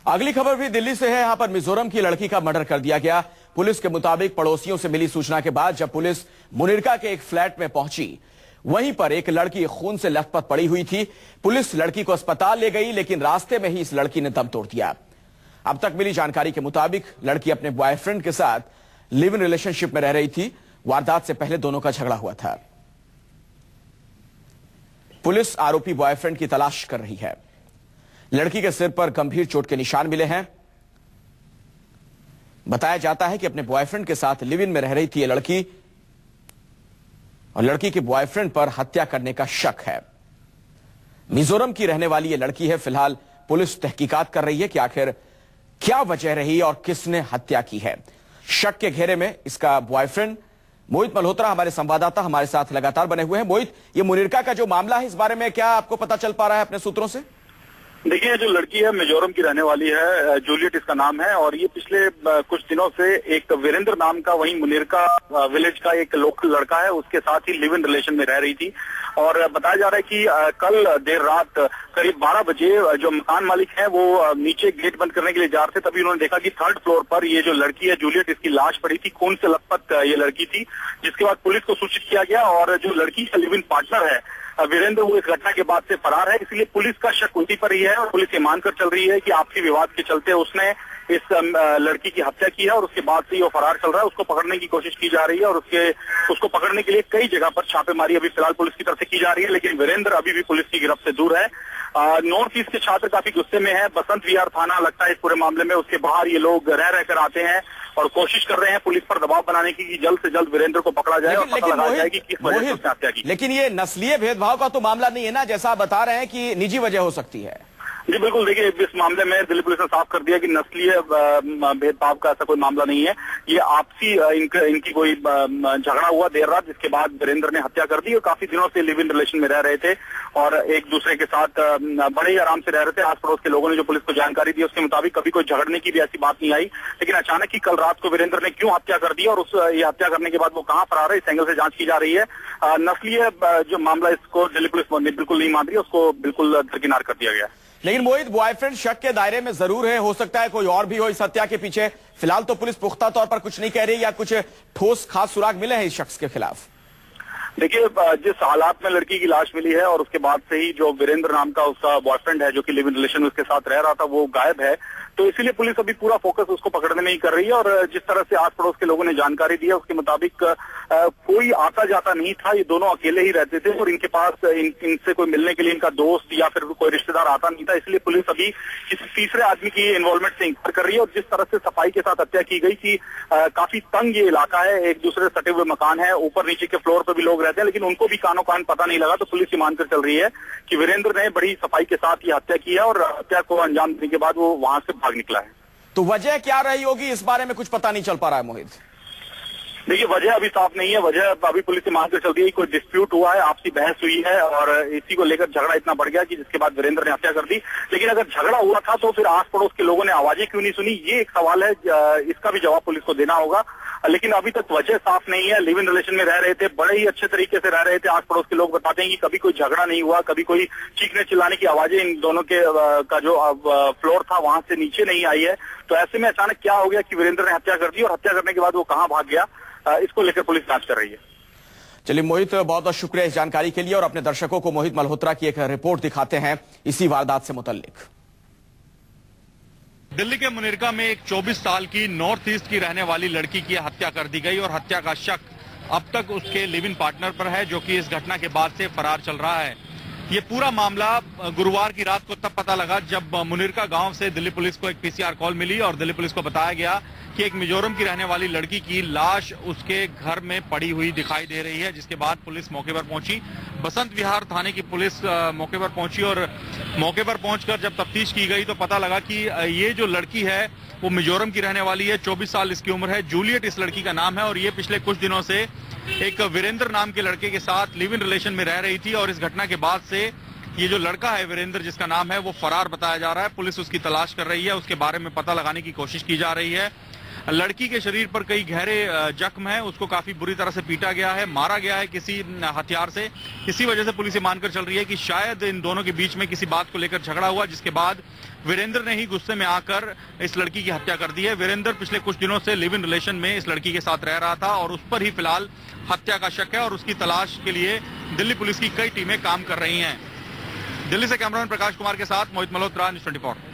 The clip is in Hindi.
अगली खबर भी दिल्ली से है। यहां पर मिजोरम की लड़की का मर्डर कर दिया गया। पुलिस के मुताबिक पड़ोसियों से मिली सूचना के बाद जब पुलिस मुनिरका के एक फ्लैट में पहुंची, वहीं पर एक लड़की खून से लथपथ पड़ी हुई थी। पुलिस लड़की को अस्पताल ले गई, लेकिन रास्ते में ही इस लड़की ने दम तोड़ दिया। अब तक मिली जानकारी के मुताबिक लड़की अपने बॉयफ्रेंड के साथ लिव इन रिलेशनशिप में रह रही थी। वारदात से पहले दोनों का झगड़ा हुआ था। पुलिस आरोपी बॉयफ्रेंड की तलाश कर रही है। लड़की के सिर पर गंभीर चोट के निशान मिले हैं। बताया जाता है कि अपने बॉयफ्रेंड के साथ लिव इन में रह रही थी ये लड़की, और लड़की के बॉयफ्रेंड पर हत्या करने का शक है। मिजोरम की रहने वाली ये लड़की है। फिलहाल पुलिस तहकीकात कर रही है कि आखिर क्या वजह रही और किसने हत्या की है। शक के घेरे में इसका बॉयफ्रेंड। मोहित मल्होत्रा हमारे संवाददाता हमारे साथ लगातार बने हुए हैं। मोहित, ये मुनिरका का जो मामला है, इस बारे में क्या आपको पता चल पा रहा है अपने सूत्रों से? देखिए, जो लड़की है मिजोरम की रहने वाली है, जूलियट इसका नाम है, और ये पिछले कुछ दिनों से एक वीरेंद्र नाम का वहीं मुनिरका विलेज का एक लोकल लड़का है, उसके साथ ही लिव इन रिलेशन में रह रही थी। और बताया जा रहा है कि कल देर रात करीब 12 बजे जो मकान मालिक है वो नीचे गेट बंद करने के लिए जा रहे थे, तभी उन्होंने देखा कि 3rd फ्लोर पर ये जो लड़की है जूलियट, इसकी लाश पड़ी थी, खून से लथपथ ये लड़की थी। जिसके बाद पुलिस को सूचित किया गया, और जो लड़की का लिव इन पार्टनर है वीरेंद्र, वो इस घटना के बाद से फरार है। इसलिए पुलिस का शक उसी पर ही है, और पुलिस ये मानकर चल रही है कि आपसी विवाद के चलते उसने इस लड़की की हत्या की है, और उसके बाद से वो फरार चल रहा है। उसको पकड़ने की कोशिश की जा रही है, और उसको पकड़ने के लिए कई जगह पर छापेमारी अभी फिलहाल पुलिस की तरफ से की जा रही है, लेकिन वीरेंद्र अभी भी पुलिस की गिरफ्त से दूर है। नॉर्थ ईस्ट के छात्र काफी गुस्से में है। बसंत विहार थाना लगता है इस पूरे मामले में, उसके बाहर ये लोग रह रहकर आते हैं और कोशिश कर रहे हैं पुलिस पर दबाव बनाने की कि जल्द से जल्द वीरेंद्र को पकड़ा जाए और पता लगाया जाए कि किस वजह से उसने हत्या की। लेकिन ये नस्लीय भेदभाव का तो मामला नहीं है ना, जैसा आप बता रहे हैं कि निजी वजह हो सकती है। जी बिल्कुल, देखिए इस मामले में दिल्ली पुलिस ने साफ कर दिया कि नस्लीय भेदभाव का ऐसा कोई मामला नहीं है। ये आपसी इनकी कोई झगड़ा हुआ देर रात, जिसके बाद वीरेंद्र ने हत्या कर दी, और काफी दिनों से लिव इन रिलेशन में रह रहे थे और एक दूसरे के साथ बड़े ही आराम से रह रहे थे। आस पड़ोस के लोगों ने जो पुलिस को जानकारी दी, उसके मुताबिक कभी कोई झगड़ने की भी ऐसी बात नहीं आई। लेकिन अचानक ही कल रात को वीरेंद्र ने क्यों हत्या कर दी, और ये हत्या करने के बाद वो कहाँ फरार है, इस एंगल से जांच की जा रही है। नस्लीय जो मामला, इसको दिल्ली पुलिस बिल्कुल नहीं मान रही, उसको बिल्कुल दरकिनार कर दिया गया। लेकिन मोहित, बॉयफ्रेंड शक के दायरे में जरूर है। हो सकता है कोई और भी हो इस हत्या के पीछे। फिलहाल तो पुलिस पुख्ता तौर पर कुछ नहीं कह रही, या कुछ ठोस खास सुराग मिले हैं इस शख्स के खिलाफ? देखिए, जिस हालात में लड़की की लाश मिली है, और उसके बाद से ही जो वीरेंद्र नाम का उसका बॉयफ्रेंड है जो कि लिव इन रिलेशन में उसके साथ रह रहा था, वो गायब है। तो इसीलिए पुलिस अभी पूरा फोकस उसको पकड़ने में ही कर रही है। और जिस तरह से आस पड़ोस के लोगों ने जानकारी दी है, उसके मुताबिक कोई आता जाता नहीं था। ये दोनों अकेले ही रहते थे, और इनके पास इनसे कोई मिलने के लिए इनका दोस्त या फिर कोई रिश्तेदार आता नहीं था। इसलिए पुलिस अभी किसी तीसरे आदमी की इन्वॉल्वमेंट से इंकार कर रही है। और जिस तरह से सफाई के साथ हत्या की गई कि काफी तंग ये इलाका है, एक दूसरे से सटे हुए मकान है, ऊपर नीचे के फ्लोर पर भी लोग रहते हैं, लेकिन उनको भी कानो कान पता नहीं लगा। तो पुलिस ये मानकर चल रही है कि वीरेंद्र ने बड़ी सफाई के साथ ये हत्या की है, और हत्या को अंजाम देने के बाद वो वहां से भाग निकला है। तो वजह क्या रही होगी, इस बारे में कुछ पता नहीं चल पा रहा है मोहित? देखिए, वजह अभी साफ नहीं है। वजह अभी पुलिस से मानकर चल रही है, कोई डिस्प्यूट हुआ है, आपसी बहस हुई है, और इसी को लेकर झगड़ा इतना बढ़ गया कि जिसके बाद वीरेंद्र ने हत्या कर दी। लेकिन अगर झगड़ा हुआ था तो फिर आस पड़ोस के लोगों ने आवाजें क्यों नहीं सुनी, ये एक सवाल है। इसका भी जवाब पुलिस को देना होगा। लेकिन अभी तक वजह साफ नहीं है। लिव इन रिलेशन में रह रहे थे, बड़े ही अच्छे तरीके से रह रहे थे। आस पड़ोस के लोग बताते हैं कि कभी कोई झगड़ा नहीं हुआ, कभी कोई चीखने चिल्लाने की आवाजें इन दोनों के का जो फ्लोर था वहां से नीचे नहीं आई है। तो ऐसे में अचानक क्या हो गया कि वीरेंद्र ने हत्या कर दी, और हत्या करने के बाद वो कहाँ भाग गया, इसको लेकर पुलिस जांच कर रही है। चलिए मोहित, बहुत बहुत शुक्रिया इस जानकारी के लिए, और अपने दर्शकों को मोहित मल्होत्रा की एक रिपोर्ट दिखाते हैं इसी वारदात से मुतल्लिक। दिल्ली के मुनिरका में एक 24 साल की नॉर्थ ईस्ट की रहने वाली लड़की की हत्या कर दी गई, और हत्या का शक अब तक उसके लिव इन पार्टनर पर है, जो कि इस घटना के बाद से फरार चल रहा है। ये पूरा मामला गुरुवार की रात को तब पता लगा जब मुनिरका गांव से दिल्ली पुलिस को एक पीसीआर कॉल मिली, और दिल्ली पुलिस को बताया गया कि एक मिजोरम की रहने वाली लड़की की लाश उसके घर में पड़ी हुई दिखाई दे रही है। जिसके बाद पुलिस मौके पर पहुंची। बसंत विहार थाने की पुलिस मौके पर पहुंची, और मौके पर पहुंचकर जब तफ्तीश की गई तो पता लगा कि ये जो लड़की है वो मिजोरम की रहने वाली है। 24 साल इसकी उम्र है। जूलियट इस लड़की का नाम है, और ये पिछले कुछ दिनों से एक वीरेंद्र नाम के लड़के के साथ लिव इन रिलेशन में रह रही थी, और इस घटना के बाद से ये जो लड़का है वीरेंद्र, जिसका नाम है, वो फरार बताया जा रहा है। पुलिस उसकी तलाश कर रही है, उसके बारे में पता लगाने की कोशिश की जा रही है। लड़की के शरीर पर कई गहरे जख्म है, उसको काफी बुरी तरह से पीटा गया है, मारा गया है किसी हथियार से। इसी वजह से पुलिस ये मानकर चल रही है कि शायद इन दोनों के बीच में किसी बात को लेकर झगड़ा हुआ, जिसके बाद वीरेंद्र ने ही गुस्से में आकर इस लड़की की हत्या कर दी है। वीरेंद्र पिछले कुछ दिनों से लिव इन रिलेशन में इस लड़की के साथ रह रहा था और उस पर ही फिलहाल हत्या का शक है और उसकी तलाश के लिए दिल्ली पुलिस की कई टीमें काम कर रही हैं। दिल्ली से कैमरामैन प्रकाश कुमार के साथ मोहित मल्होत्रा, न्यूज़ 24।